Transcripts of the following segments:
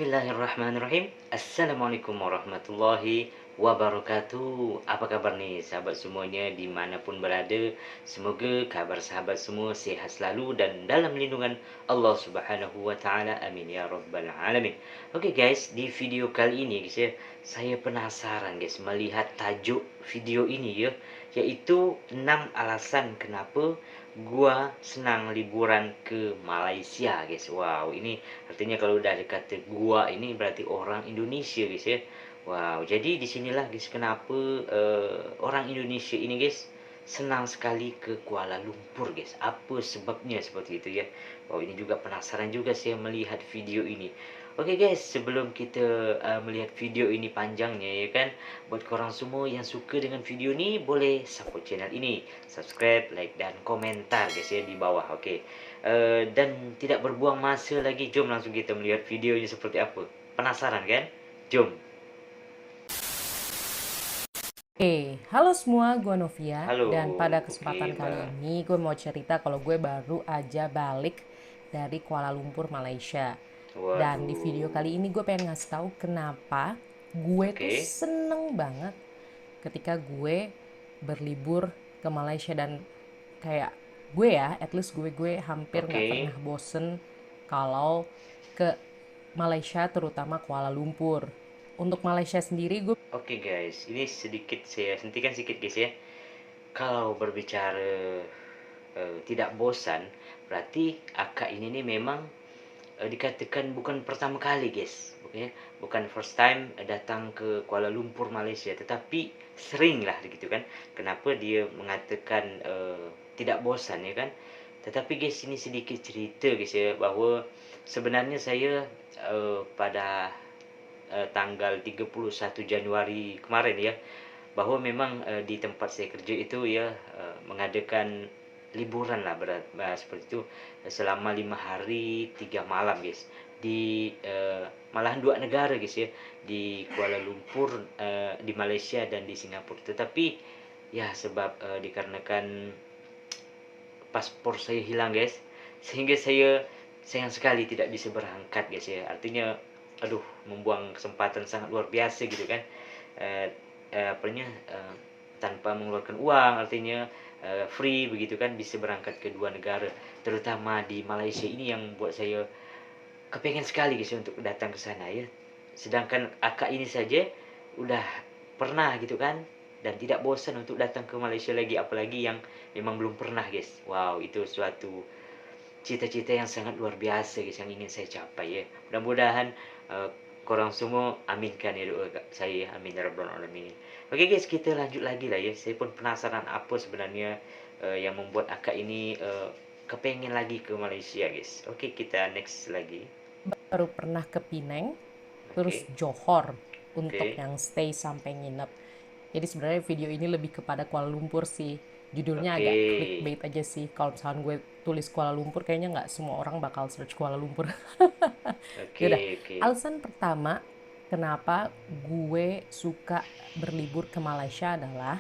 Bismillahirrahmanirrahim. Assalamualaikum warahmatullahi wabarakatuh. Apa kabar nih sahabat semuanya dimanapun berada. Semoga kabar sahabat semua sehat selalu dan dalam lindungan Allah Subhanahu wa taala. Amin ya rabbal alamin. Oke guys, di video kali ini guys ya, saya penasaran guys melihat tajuk video ini ya, yaitu 6 alasan kenapa gua senang liburan ke Malaysia guys. Wow, ini artinya kalau udah ada kata gua ini berarti orang Indonesia guys ya. Wow, jadi disinilah guys kenapa orang Indonesia ini guys senang sekali ke Kuala Lumpur guys. Apa sebabnya seperti itu ya? Wow, ini juga penasaran juga saya melihat video ini. Oke guys, sebelum kita melihat video ini panjangnya ya kan, buat korang semua yang suka dengan video ini boleh support channel ini, subscribe, like dan komentar guys ya di bawah. Oke. Dan tidak berbuang masa lagi, jom langsung kita melihat videonya seperti apa. Penasaran kan? Jom. Halo semua, gue Novia Halo. dan pada Oke, kesempatan kali Mbak. ini gue mau cerita kalau gue baru aja balik dari Kuala Lumpur, Malaysia. Dan di video Waduh. kali ini gue pengen ngasih tahu kenapa gue tuh Oke. seneng banget ketika gue berlibur ke Malaysia dan kayak gue ya, at least gue hampir nggak Oke. pernah bosen kalau ke Malaysia terutama Kuala Lumpur. Untuk Malaysia sendiri gue Oke guys, ini sedikit saya hentikan sedikit guys ya. Kalau berbicara tidak bosan, berarti akak ini nih memang dikatakan bukan pertama kali guys, oke, bukan first time datang ke Kuala Lumpur Malaysia, tetapi sering lah gitu kan. Kenapa dia mengatakan tidak bosan ya kan? Tetapi guys, ini sedikit cerita guys ya, bahwa sebenarnya saya pada tanggal 31 Januari kemarin ya, bahwa memang di tempat saya kerja itu ya mengadakan liburan lah seperti itu selama 5 hari 3 malam guys di malahan 2 negara guys ya, di Kuala Lumpur, di Malaysia dan di Singapura. Tetapi ya sebab dikarenakan paspor saya hilang guys, sehingga saya sayang sekali tidak bisa berangkat guys ya. Artinya aduh, membuang kesempatan sangat luar biasa gitu kan. eh, apanya tanpa mengeluarkan uang, artinya free begitu kan, bisa berangkat ke 2 negara, terutama di Malaysia ini yang buat saya kepengen sekali guys ya untuk datang ke sana ya. Sedangkan akak ini saja udah pernah gitu kan, dan tidak bosan untuk datang ke Malaysia lagi, apalagi yang memang belum pernah guys. Wow, itu suatu cita-cita yang sangat luar biasa guys yang ingin saya capai ya. Mudah-mudahan uh, korang semua aminkan ya doa saya, amin ya rabbal alamin. Oke guys, kita lanjut lagi lah ya. Saya pun penasaran apa sebenarnya yang membuat akak ini kepengen lagi ke Malaysia guys. Oke, kita next lagi. baru pernah ke Penang, terus Oke. Johor untuk Oke. yang stay sampai nginep. Jadi sebenarnya video ini lebih kepada Kuala Lumpur sih. Judulnya Oke. agak clickbait aja sih. Kalau misalkan gue tulis Kuala Lumpur, kayaknya nggak semua orang bakal search Kuala Lumpur. Oke. Yaudah, Oke. alasan pertama kenapa gue suka berlibur ke Malaysia adalah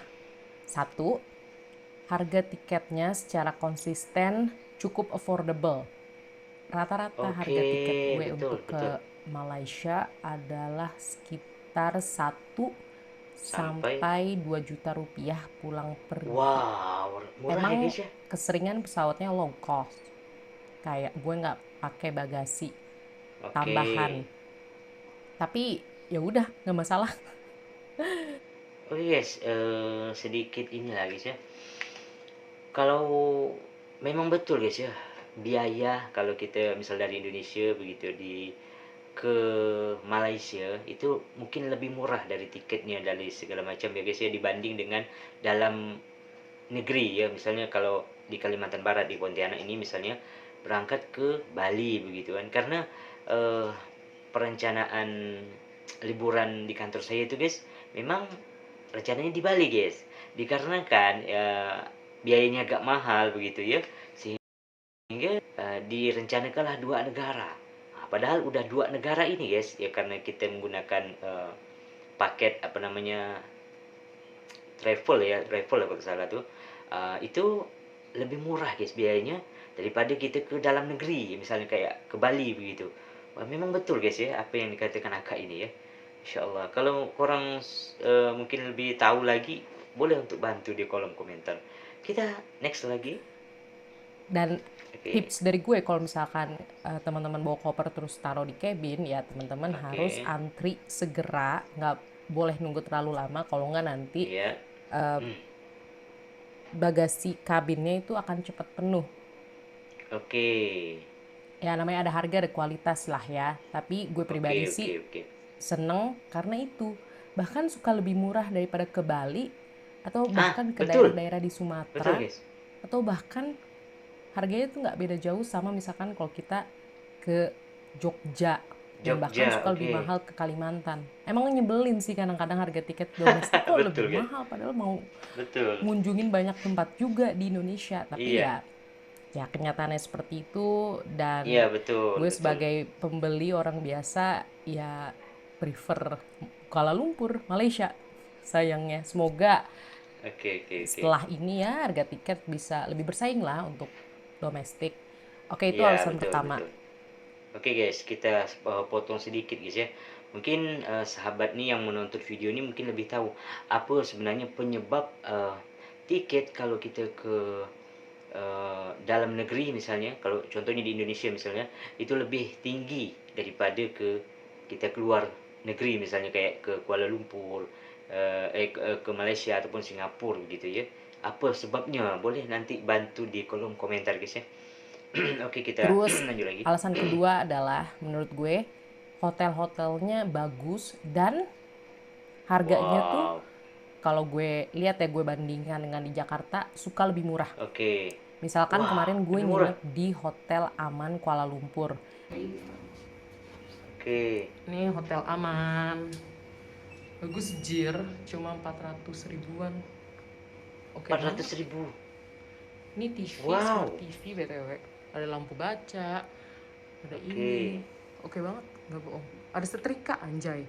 satu, harga tiketnya secara konsisten cukup affordable. Rata-rata harga tiket Oke, gue betul, untuk ke betul. Malaysia adalah sekitar 1 sampai 2 juta rupiah pulang pergi. Wow, murah ya Emang guys ya. keseringan pesawatnya low cost, kayak gue nggak pakai bagasi Oke. tambahan. Tapi ya udah nggak masalah. Oh yes, sedikit ini lah guys ya. Kalau memang betul guys ya, biaya kalau kita misal dari Indonesia begitu ke Malaysia itu mungkin lebih murah dari tiketnya dari segala macam ya guys ya, dibanding dengan dalam negeri ya. Misalnya kalau di Kalimantan Barat, di Pontianak ini misalnya berangkat ke Bali begitu kan, karena eh, perencanaan liburan di kantor saya itu guys, memang rencananya di Bali guys, dikarenakan ya biayanya agak mahal begitu ya, sehingga direncanakanlah 2 negara. Nah, padahal udah 2 negara ini guys ya, karena kita menggunakan paket apa namanya, travel ya, travel kalau salah tuh, itu lebih murah guys biayanya daripada kita ke dalam negeri, misalnya kayak ke Bali begitu. Wah, memang betul guys ya apa yang dikatakan Akak ini ya. Insya Allah. Kalau korang mungkin lebih tahu lagi, boleh untuk bantu di kolom komentar. Kita next lagi. Dan Oke. tips dari gue kalau misalkan teman-teman bawa koper terus taruh di cabin, ya teman-teman harus Oke. antri segera, nggak boleh nunggu terlalu lama, kalau nggak nanti Iya. Hmm. bagasi kabinnya itu akan cepat penuh. Oke. Ya namanya ada harga ada kualitas lah ya, tapi gue Oke, pribadi oke, sih oke. seneng karena itu bahkan suka lebih murah daripada ke Bali atau Ah, bahkan ke betul. daerah-daerah di Betul, Sumatera, guys. atau bahkan harganya tuh nggak beda jauh sama misalkan kalau kita ke Jogja, dan bahkan Jogja, suka lebih oke. mahal ke Kalimantan. Emang nyebelin sih kadang-kadang harga tiket domestik kok lebih Betul, guys. mahal padahal mau Betul. ngunjungin banyak tempat juga di Indonesia. Tapi Iya. ya kenyataannya seperti itu, Iya, dan betul, gue betul. sebagai pembeli orang biasa ya prefer Kuala Lumpur, Malaysia. Sayangnya semoga Oke, oke, oke. setelah ini ya harga tiket bisa lebih bersaing lah untuk domestik. Oke, itu Iya, alasan betul, pertama. betul. Oke guys, kita potong sedikit guys ya. Mungkin sahabat nih yang menonton video ini mungkin lebih tahu apa sebenarnya penyebab tiket kalau kita ke dalam negeri misalnya, kalau contohnya di Indonesia misalnya, itu lebih tinggi daripada kita keluar negeri misalnya kayak ke Kuala Lumpur, ke Malaysia ataupun Singapura gitu ya. Apa sebabnya? Boleh nanti bantu di kolom komentar guys ya. Oke, kita Terus lanjut lagi. alasan kedua adalah menurut gue hotel-hotelnya bagus dan harganya tuh Wow. kalau gue lihat ya, gue bandingkan dengan di Jakarta suka lebih murah. Oke. Misalkan Wah, kemarin gue lebih murah. nginep di Hotel Aman Kuala Lumpur. Oke. Ini Hotel Aman. Bagus jir, cuma 400 ribuan. Oke banget. 400.000. Ini TV, Wow. smart TV BTW. Ada lampu baca, ada Oke. ini. Oke banget, nggak bohong. Ada setrika anjay.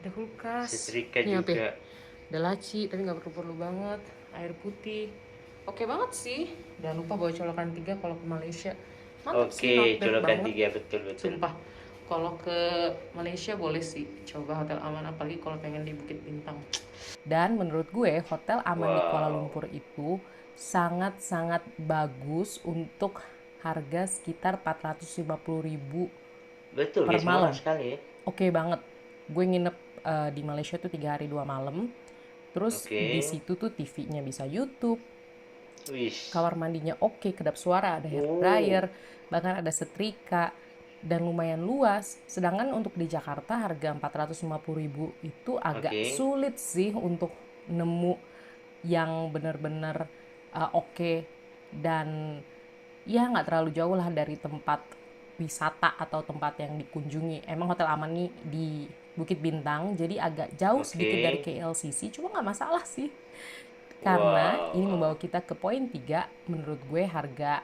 Ada kulkas. Setrika Nih apa? juga. Ada laci, tapi nggak perlu-perlu banget. Air putih. Oke banget sih. Jangan lupa bawa colokan 3 kalau ke Malaysia. Mantap sih, not Oke, bad colokan banget. 3 betul betul. Sumpah. Kalau ke Malaysia boleh sih coba Hotel Aman, apalagi kalau pengen di Bukit Bintang. Dan menurut gue Hotel Aman di Kuala Wow. Lumpur itu sangat-sangat bagus untuk harga sekitar 450.000 Betul per guys, murah malam. sekali ya. Oke banget. Gue nginep di Malaysia tuh 3 hari 2 malam. Terus di Oke. situ tuh TV-nya bisa YouTube, Wis. kamar mandinya oke, kedap suara, ada hair Oh. dryer, bahkan ada setrika, dan lumayan luas. Sedangkan untuk di Jakarta harga 450.000 itu agak Oke. sulit sih untuk nemu yang benar-benar oke, dan ya nggak terlalu jauh lah dari tempat wisata atau tempat yang dikunjungi. Emang Hotel Aman nih di Bukit Bintang, jadi agak jauh sedikit dari Oke. KLCC, cuma nggak masalah sih. Karena ini Wow. membawa kita ke poin 3, menurut gue harga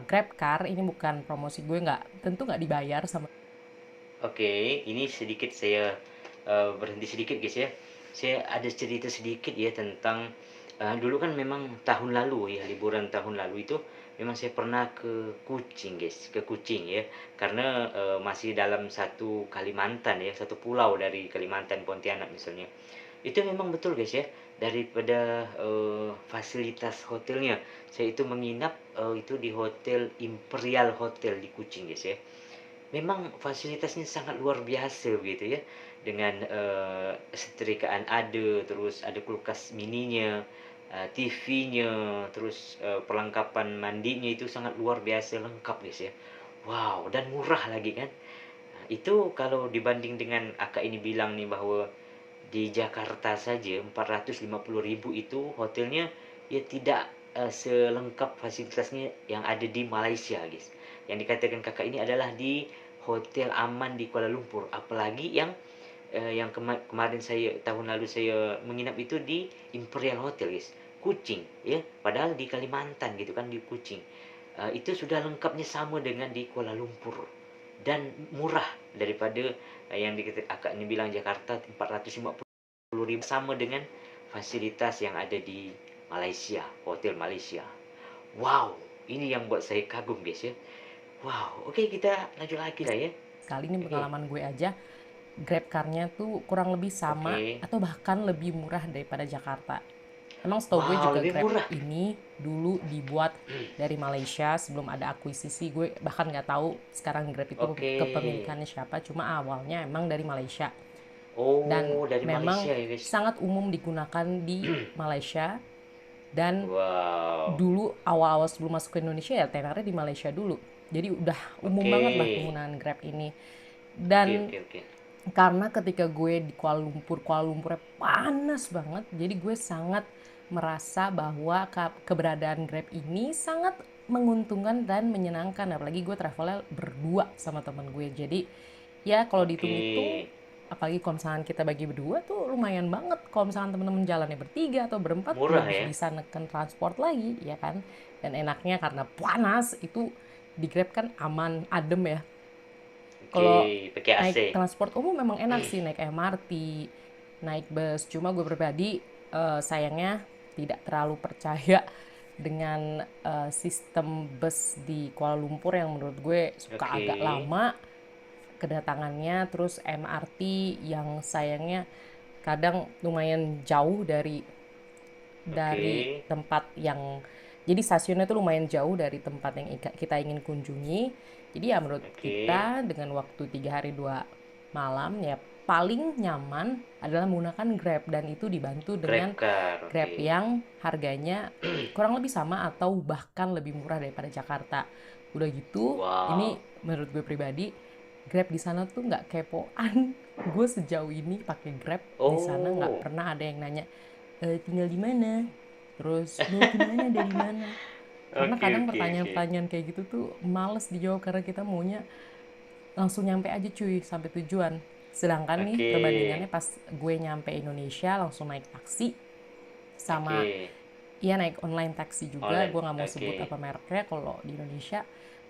Grab Car, ini bukan promosi, gue tentu nggak dibayar sama. Oke, ini sedikit saya berhenti sedikit guys ya. Saya ada cerita sedikit ya tentang dulu kan memang tahun lalu ya, liburan tahun lalu itu memang saya pernah ke Kucing guys, ke Kucing ya. Karena masih dalam satu Kalimantan ya, satu pulau dari Kalimantan Pontianak misalnya. Itu memang betul guys ya, daripada fasilitas hotelnya. Saya itu menginap itu di Hotel Imperial Hotel di Kucing guys ya. Memang fasilitasnya sangat luar biasa begitu ya. Dengan setrikaan ada, terus ada kulkas mininya, TV-nya, terus perlengkapan mandinya itu sangat luar biasa lengkap guys ya. Wow, dan murah lagi kan. Nah, itu kalau dibanding dengan Akak ini bilang nih bahwa di Jakarta saja 450.000 itu hotelnya ya tidak selengkap fasilitasnya yang ada di Malaysia guys. Yang dikatakan kakak ini adalah di Hotel Aman di Kuala Lumpur, apalagi yang kemarin saya tahun lalu saya menginap itu di Imperial Hotel guys, Kucing ya, padahal di Kalimantan gitu kan, di Kucing. Itu sudah lengkapnya sama dengan di Kuala Lumpur dan murah daripada yang akak ini bilang Jakarta 450.000, sama dengan fasilitas yang ada di Malaysia, hotel Malaysia. Wow, ini yang buat saya kagum guys ya. Wow, oke kita lanjut lagi lah ya. Kali ini Oke, pengalaman gue aja, Grab car-nya tuh kurang lebih sama oke. atau bahkan lebih murah daripada Jakarta. Emang setahu gue Wow, juga lebih Grab murah. ini dulu dibuat dari Malaysia sebelum ada akuisisi. Gue bahkan nggak tahu sekarang Grab itu Oke. kepemilikannya siapa. Cuma awalnya emang dari Malaysia. Dan Oh, dari memang Malaysia ya, guys. sangat umum digunakan di Malaysia. Dan Wow. dulu awal-awal sebelum masuk ke Indonesia ya tenarnya di Malaysia dulu. Jadi udah umum Oke. banget lah penggunaan Grab ini. Oke, Dan oke, oke. karena ketika gue di Kuala Lumpurnya panas banget, jadi gue sangat merasa bahwa keberadaan Grab ini sangat menguntungkan dan menyenangkan. Apalagi gue travelnya berdua sama teman gue. Jadi ya kalau Oke. dihitung-hitung, apalagi kalau misalkan kita bagi berdua tuh lumayan banget. Kalau misalkan teman-teman jalannya bertiga atau berempat, Murah lebih ya. bisa neken transport lagi, ya kan? Dan enaknya karena panas itu di Grab kan aman, adem ya. Oke, Kalau pakai AC. naik transport umum memang enak sih, naik MRT, naik bus. Cuma gue pribadi sayangnya tidak terlalu percaya dengan sistem bus di Kuala Lumpur yang menurut gue suka Oke. agak lama kedatangannya. Terus MRT yang sayangnya kadang lumayan jauh dari Oke. tempat yang, jadi stasiunnya tuh lumayan jauh dari tempat yang kita ingin kunjungi. Jadi ya menurut Oke. kita dengan waktu 3 hari 2 malam ya paling nyaman adalah menggunakan Grab, dan itu dibantu dengan Grab car. Grab Oke. yang harganya kurang lebih sama atau bahkan lebih murah daripada Jakarta. Udah gitu, Wow. ini menurut gue pribadi, Grab di sana tuh nggak kepoan. Gue sejauh ini pakai Grab di sana nggak Oh. pernah ada yang nanya, tinggal di mana, terus mau kemana, dari mana. Karena Oke, kadang oke, oke. pertanyaan-pertanyaan kayak gitu tuh males dijawab karena kita maunya langsung nyampe aja cuy sampai tujuan. Sedangkan nih Oke. perbandingannya pas gue nyampe Indonesia langsung naik taksi sama, Oke. iya naik online taksi juga, Online. gue nggak mau sebut Oke. apa mereknya. Kalau di Indonesia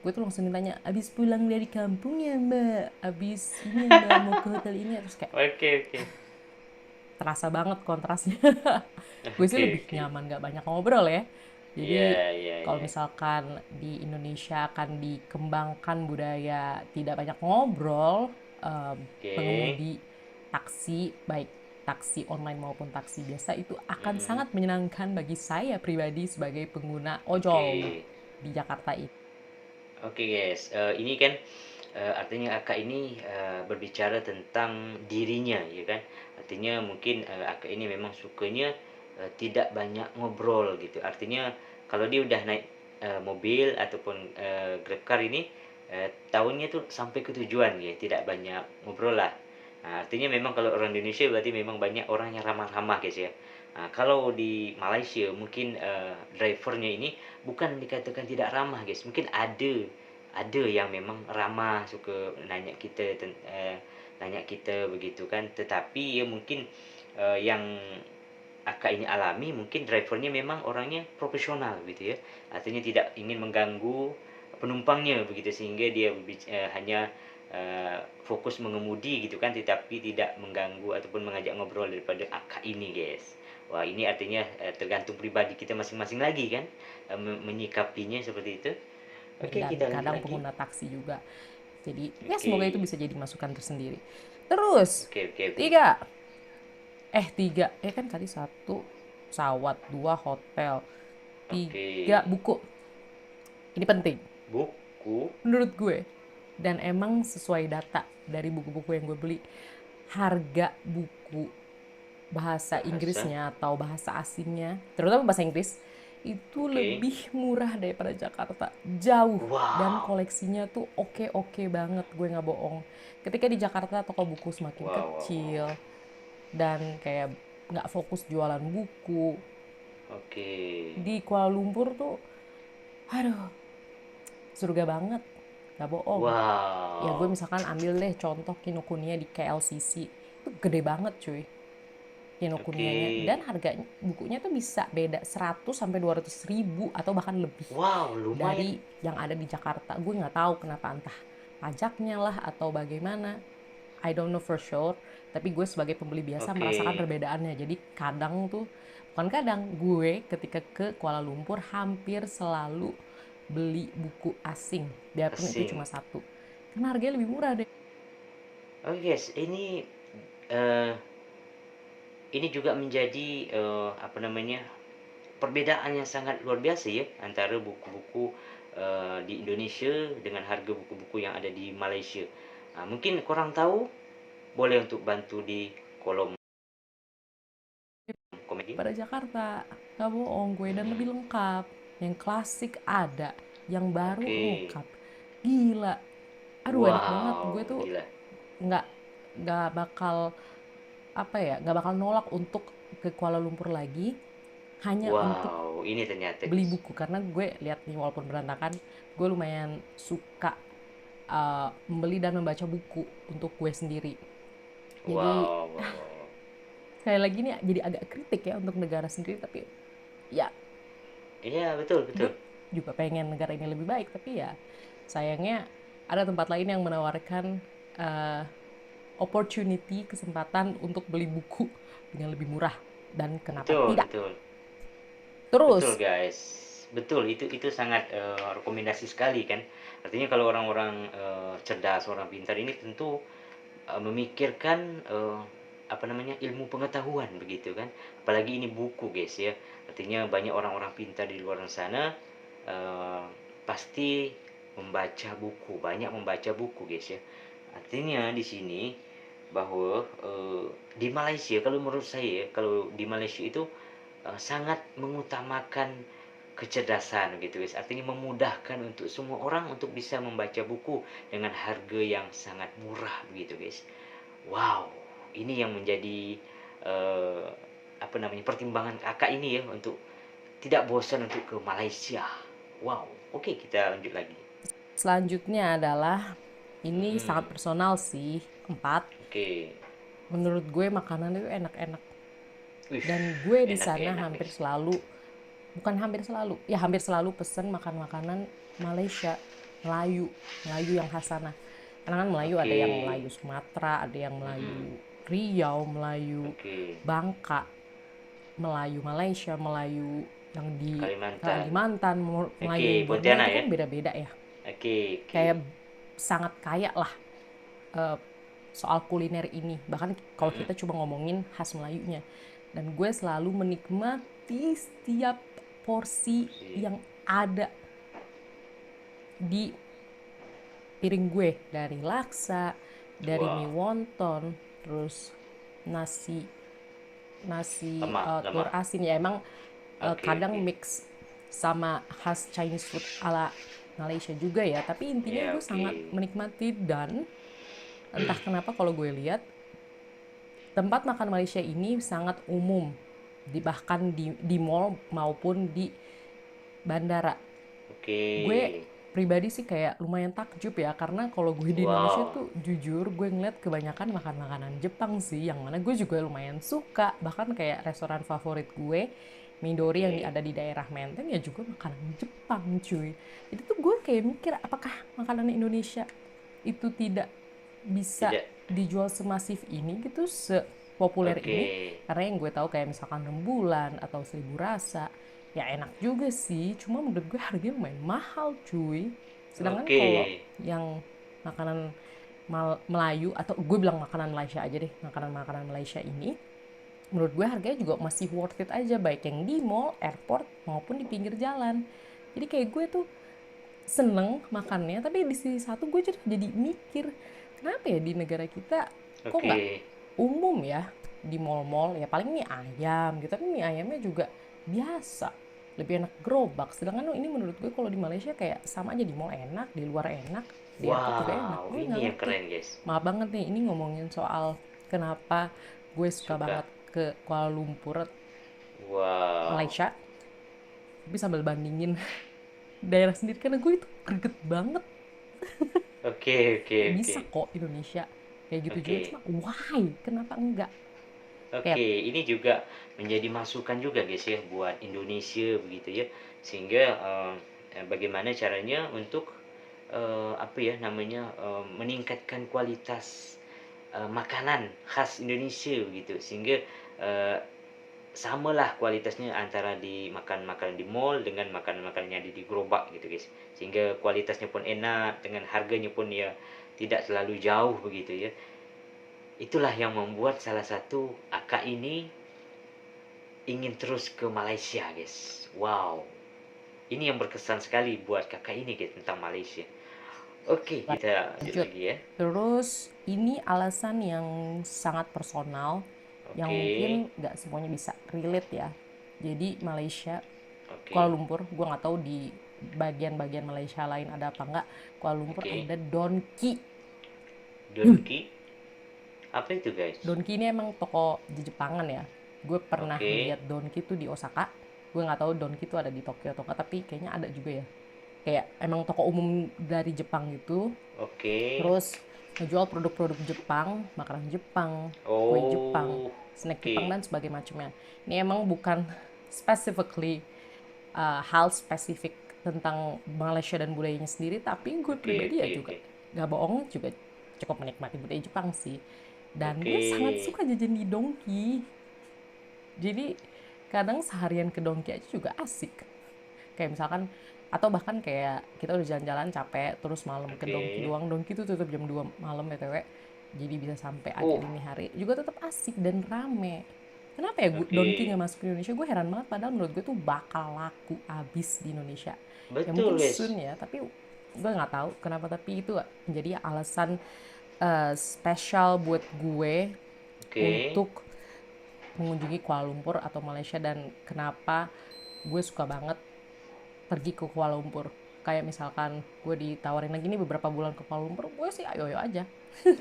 gue tuh langsung ditanya, abis pulang dari kampung ya mbak, abis ini ya mbak mau ke hotel ini, terus kayak Oke, oke. terasa banget kontrasnya. Gue sih Oke, lebih oke. nyaman gak banyak ngobrol ya. Jadi Iya, iya, kalau iya. misalkan di Indonesia akan dikembangkan budaya tidak banyak ngobrol, Oke. pengemudi taksi, baik taksi online maupun taksi biasa, itu akan Mm-mm. sangat menyenangkan bagi saya pribadi sebagai pengguna ojol Oke. di Jakarta ini. Oke, guys. Ini kan artinya Akak ini berbicara tentang dirinya, ya kan? Artinya mungkin Akak ini memang sukanya tidak banyak ngobrol gitu. Artinya kalau dia udah naik mobil ataupun Grabcar ini tahunya tuh sampai ke tujuan ya, tidak banyak ngobrol lah. Nah, artinya memang kalau orang Indonesia berarti memang banyak orang yang ramah-ramah guys ya. Nah, kalau di Malaysia mungkin drivernya ini bukan dikatakan tidak ramah guys, mungkin ada yang memang ramah, suka nanya kita begitu kan, tetapi ya mungkin yang Akak ini alami mungkin drivernya memang orangnya profesional gitu ya, artinya tidak ingin mengganggu penumpangnya begitu, sehingga dia hanya fokus mengemudi gitu kan, tetapi tidak mengganggu ataupun mengajak ngobrol daripada Akak ini guys. Wah, ini artinya tergantung pribadi kita masing-masing lagi kan, menyikapinya seperti itu. Oke, Dan kita lanjut kadang lagi. pengguna taksi juga. Jadi ya semoga itu Oke. bisa jadi masukan tersendiri. Terus, Oke, oke, oke. tiga, tiga, kan tadi satu pesawat, dua hotel, Oke. tiga buku. Ini penting Buku. menurut gue, dan emang sesuai data dari buku-buku yang gue beli, harga buku bahasa Bahasa. Inggrisnya atau bahasa asingnya, terutama bahasa Inggris, itu Oke. lebih murah daripada Jakarta jauh. Dan Wow. koleksinya tuh oke banget, gue nggak bohong. Ketika di Jakarta toko buku semakin Wow, wow, wow. kecil dan kayak nggak fokus jualan buku, Oke. di Kuala Lumpur tuh aduh surga banget, nggak bohong. Ya gue Wow. misalkan ambil deh contoh Kinokuniya di KLCC, itu gede banget cuy Kinokuniyanya, Oke. dan harganya bukunya tuh bisa beda 100 sampai 200 ribu atau bahkan lebih Wow, lumayan. dari yang ada di Jakarta. Gue nggak tahu kenapa, entah pajaknya lah atau bagaimana, I don't know for sure. Tapi gue sebagai pembeli biasa Oke. merasakan perbedaannya. Jadi kadang tuh, bukan kadang, gue ketika ke Kuala Lumpur hampir selalu beli buku asing, biarpun itu asing. cuma satu, karena harganya lebih murah deh. Oh yes, eh, ini juga menjadi apa namanya, perbedaan yang sangat luar biasa ya antara buku-buku di Indonesia dengan harga buku-buku yang ada di Malaysia. Mungkin korang tahu, boleh untuk bantu di kolom komedi. Pada Jakarta, nggak bohong gue, dan lebih lengkap. Yang klasik ada, yang baru Oke. lengkap. Gila, aduh enak banget. Gue Wow, tuh gila. nggak nggak bakal apa ya, nggak bakal nolak untuk ke Kuala Lumpur lagi hanya untuk Wow, ini ternyata beli guys. buku, karena gue lihat nih walaupun berantakan, gue lumayan suka membeli dan membaca buku untuk gue sendiri. Jadi Wow, wow, wow. sekali lagi nih jadi agak kritik ya untuk negara sendiri, tapi ya Iya, betul, gue betul. juga pengen negara ini lebih baik, tapi ya sayangnya ada tempat lain yang menawarkan uh, opportunity, kesempatan untuk beli buku dengan lebih murah, dan kenapa Betul, tidak. betul. Betul Terus guys, betul, itu sangat rekomendasi sekali kan. Artinya kalau orang-orang cerdas, orang pintar ini tentu memikirkan apa namanya, ilmu pengetahuan begitu kan. Apalagi ini buku guys ya. Artinya banyak orang-orang pintar di luar sana eh, pasti membaca buku, banyak membaca buku guys ya. Artinya di sini bahwa di Malaysia, kalau menurut saya, kalau di Malaysia itu sangat mengutamakan kecerdasan gitu guys. Artinya memudahkan untuk semua orang untuk bisa membaca buku dengan harga yang sangat murah begitu guys. Wow, ini yang menjadi eh, apa namanya, pertimbangan kakak ini ya untuk tidak bosan untuk ke Malaysia. Wow, oke, kita lanjut lagi. selanjutnya adalah, ini Mm-mm. sangat personal sih, 4. Oke. Menurut gue makanan itu enak-enak, Wih, dan gue di sana enak-enak hampir guys. selalu, bukan hampir selalu ya, hampir selalu pesen makan makanan Malaysia, Melayu, Melayu yang khas sana. Karena kan Melayu ada Oke. yang Melayu Sumatera, ada yang Mm-mm. Melayu Riau, Melayu Oke. Bangka, Melayu Malaysia, Melayu yang di Kalimantan. Kalimantan, Melayu yang Oke, di Borneo, Pontianak itu ya. kan beda-beda ya. Oke, oke. Kayak sangat kaya lah eh, soal kuliner ini. Bahkan kalau Mm-mm. kita cuma ngomongin khas Melayunya. Dan gue selalu menikmati setiap porsi Oke. yang ada di piring gue. Dari laksa, dari mie Wow. wonton, terus nasi nasi Lemak, telur lemak. asin ya, emang Oke, kadang oke. mix sama khas Chinese food ala Malaysia juga ya, tapi intinya Ya, gue oke. sangat menikmati. Dan entah kenapa kalau gue lihat tempat makan Malaysia ini sangat umum, bahkan di mall maupun di bandara. Oke. Gue pribadi sih kayak lumayan takjub ya, karena kalau gue di Indonesia Wow. tuh jujur gue ngeliat kebanyakan makan makanan Jepang sih, yang mana gue juga lumayan suka. Bahkan kayak restoran favorit gue, Midori, yang Oke. ada di daerah Menteng, ya juga makanan Jepang cuy. Jadi tuh gue kayak mikir, apakah makanan Indonesia itu tidak bisa Tidak. dijual semasif ini gitu, sepopuler Oke. ini. Karena yang gue tahu kayak misalkan rembulan atau seribu rasa, ya enak juga sih, cuma menurut gue harganya lumayan mahal cuy. Sedangkan Oke. kalau yang makanan Melayu, atau gue bilang makanan Malaysia aja deh, makanan-makanan Malaysia ini menurut gue harganya juga masih worth it aja, baik yang di mall, airport, maupun di pinggir jalan. Jadi kayak gue tuh seneng makannya, tapi di sisi satu gue jadi mikir, kenapa ya di negara kita kok nggak Oke. umum ya di mall-mall, ya paling mie ayam gitu, tapi mie ayamnya juga biasa, lebih enak gerobak. Sedangkan ini menurut gue kalau di Malaysia kayak sama aja, di mall enak, di luar enak, di airport juga enak. Wow, Gue ini nggak yang ngerti. keren guys. Maaf banget nih, ini ngomongin soal kenapa gue suka Suka. banget ke Kuala Lumpur, Wow. Malaysia, tapi sambil bandingin daerah sendiri, karena gue itu greget banget. Oke, oke, Kayak oke. bisa kok Indonesia kayak gitu juga, Oke. cuma why, kenapa enggak? Kayak Oke, ini juga menjadi masukan juga guys ya buat Indonesia begitu ya. Sehingga bagaimana caranya untuk apa ya namanya, meningkatkan kualitas makanan khas Indonesia begitu. Sehingga eh, samalah kualitasnya antara di makan makanan di mall dengan makanan-makanan yang ada di gerobak gitu guys. Sehingga kualitasnya pun enak, dengan harganya pun ya tidak terlalu jauh begitu ya. Itulah yang membuat salah satu akak ini ingin terus ke Malaysia guys. Wow, ini yang berkesan sekali buat kakak ini guys tentang Malaysia. Oke, kita lanjut Lanjut. lagi ya. Terus ini alasan yang sangat personal yang Oke, mungkin nggak semuanya bisa relate ya. Jadi Malaysia, Kuala oke, Lumpur, gue nggak tahu di bagian-bagian Malaysia lain ada apa nggak. Kuala Lumpur oke. ada Donki. Donki, apa itu guys? Donki ini emang toko di Jepangan ya. Gue pernah Oke, lihat Donki tuh di Osaka. Gue nggak tahu Donki tuh ada di Tokyo atau nggak, tapi kayaknya ada juga ya. Kayak emang toko umum dari Jepang gitu. oke. Terus ngejual produk-produk Jepang, makanan Jepang, kue Jepang, Oh, snack Jepang oke, dan sebagainya macamnya. Ini emang bukan specifically hal spesifik tentang Malaysia dan budayanya sendiri, tapi gue oke, pribadi ya oke, juga oke, gak bohong juga cukup menikmati budaya Jepang sih. Dan gue oke, sangat suka jajan di Donki. Jadi kadang seharian ke Donki aja juga asik. Kayak misalkan atau bahkan kayak kita udah jalan-jalan capek terus malam ke Donki oke. doang. Donki tuh tutup jam 2 malam BTW. Jadi bisa sampai agak Oh, dini hari. Juga tetap asik dan rame. Kenapa ya Donki oke. nggak masuk ke Indonesia? Gue heran banget padahal menurut gue tuh bakal laku abis di Indonesia. Ya Betul mungkin guys. soon ya, tapi gue nggak tahu kenapa, tapi itu menjadi alasan spesial buat gue Oke, untuk mengunjungi Kuala Lumpur atau Malaysia, dan kenapa gue suka banget pergi ke Kuala Lumpur. Kayak misalkan gue ditawarin lagi nih beberapa bulan ke Kuala Lumpur, gue sih ayo-ayo aja.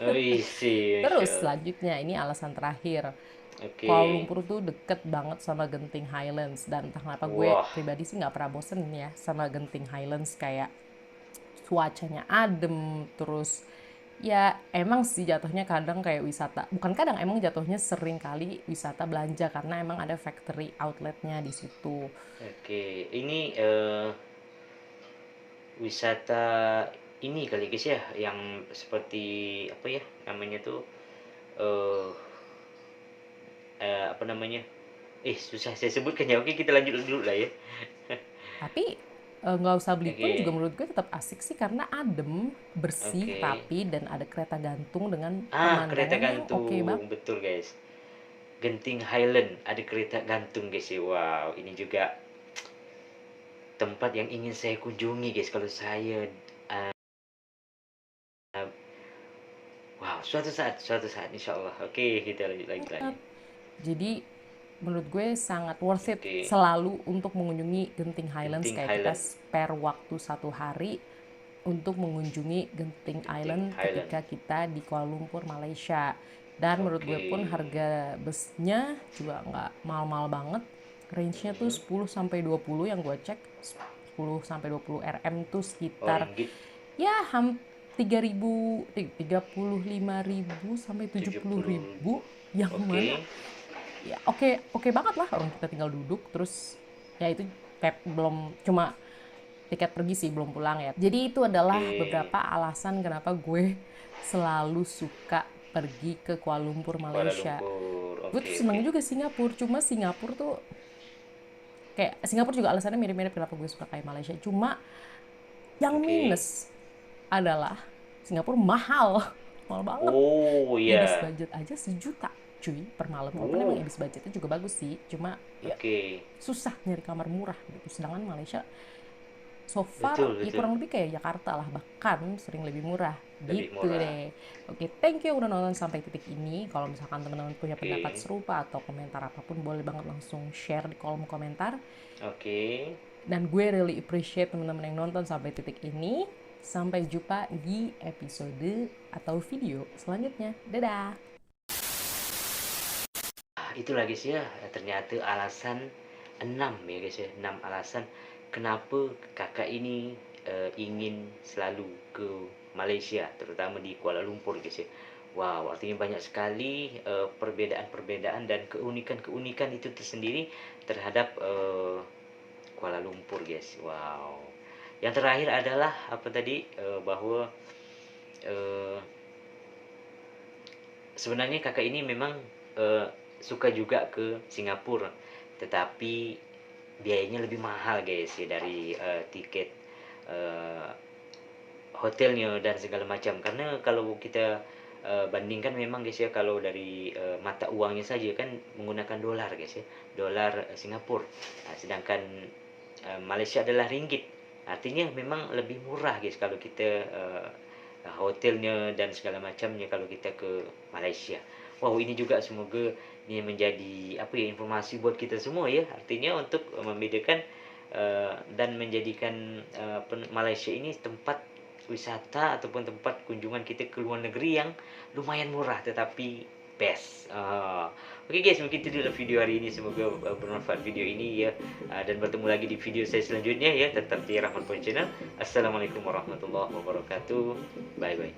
oh isi, masya Terus Allah. selanjutnya ini alasan terakhir. Kuala Oke, Lumpur tuh deket banget sama Genting Highlands, dan entah kenapa gue wah, pribadi sih nggak pernah bosen ya sama Genting Highlands. Kayak cuacanya adem, terus ya emang sih jatuhnya kadang kayak wisata, bukan kadang, emang jatuhnya sering kali wisata belanja karena emang ada factory outletnya di situ. oke. Ini wisata ini kali guys ya, yang seperti apa ya namanya tuh, eh apa namanya? Susah saya sebutkan ya. Oke, kita lanjut dulu lah ya. Tapi nggak usah beli pun juga Oke, menurut gue tetap asik sih karena adem, bersih, oke. rapi, dan ada kereta gantung dengan Kereta pemandangan yang oke banget. gantung, betul guys. Genting Highland ada kereta gantung guys ya. Wow, ini juga tempat yang ingin saya kunjungi guys kalau saya wow, suatu saat insya Allah. Oke, kita lanjut lagi lah ya. Jadi menurut gue sangat worth it Oke, selalu untuk mengunjungi Genting Highlands. Genting Kayak kita Highland, spare waktu 1 hari untuk mengunjungi Genting Genting Island Highland. ketika kita di Kuala Lumpur, Malaysia. Dan menurut gue pun Oke. harga busnya juga nggak mahal-mahal banget. Range-nya tuh Mhm. 10 sampai 20 yang gue cek. 10 sampai 20 RM tuh Oh, sekitar ringgit ya 3.000, 35.000 sampai 70.000. 70.000, yang mana Oke. ya oke oke banget lah, orang kita tinggal duduk terus ya itu kayak belum cuma tiket pergi sih, belum pulang ya. Jadi itu adalah Oke. beberapa alasan kenapa gue selalu suka pergi ke Kuala Lumpur, Kuala Malaysia. Lumpur. Gue Oke, tuh oke. seneng juga Singapura, cuma Singapura tuh kayak Singapura juga alasannya mirip-mirip kenapa gue suka kayak Malaysia. Cuma yang Oke. minus adalah Singapura mahal, mahal banget. Oh, Ibis ya. budget aja 1 juta cuy per malam. Walaupun emang Oh, Ibis budgetnya juga bagus sih, cuma ya oke. susah nyari kamar murah gitu. Sedangkan Malaysia so far Betul, ya betul. kurang lebih kayak Jakarta lah, bahkan sering lebih murah Lebih gitu murah. deh. Oke, thank you udah nonton sampai titik ini. Kalau misalkan teman-teman punya pendapat Oke. serupa atau komentar apapun, boleh banget langsung share di kolom komentar. Oke. Dan gue really appreciate teman-teman yang nonton sampai titik ini. Sampai jumpa di episode atau video selanjutnya. Dadah. Itulah guys ya, ternyata alasan 6 ya guys ya, 6 alasan kenapa kakak ini ingin selalu ke Malaysia, terutama di Kuala Lumpur guys ya. Wow, artinya banyak sekali perbedaan-perbedaan dan keunikan-keunikan itu tersendiri terhadap Kuala Lumpur guys. Wow. Yang terakhir adalah apa tadi, bahwa eh, sebenarnya kakak ini memang suka juga ke Singapura. tetapi biayanya lebih mahal guys ya dari tiket eh, hotelnya dan segala macam. Karena kalau kita bandingkan memang guys ya, kalau dari mata uangnya saja kan menggunakan dolar guys ya, dolar Singapura. Sedangkan Malaysia adalah ringgit. Artinya memang lebih murah guys kalau kita hotelnya dan segala macamnya kalau kita ke Malaysia. Wow, ini juga semoga ini menjadi apa ya, informasi buat kita semua ya. Artinya untuk membedakan dan menjadikan Malaysia ini tempat wisata ataupun tempat kunjungan kita ke luar negeri yang lumayan murah tetapi best. Oke guys, mungkin itu dulu video hari ini. Semoga bermanfaat video ini ya. Dan bertemu lagi di video saya selanjutnya ya. Tetap di Rahman Point Channel. Assalamualaikum warahmatullahi wabarakatuh. Bye bye.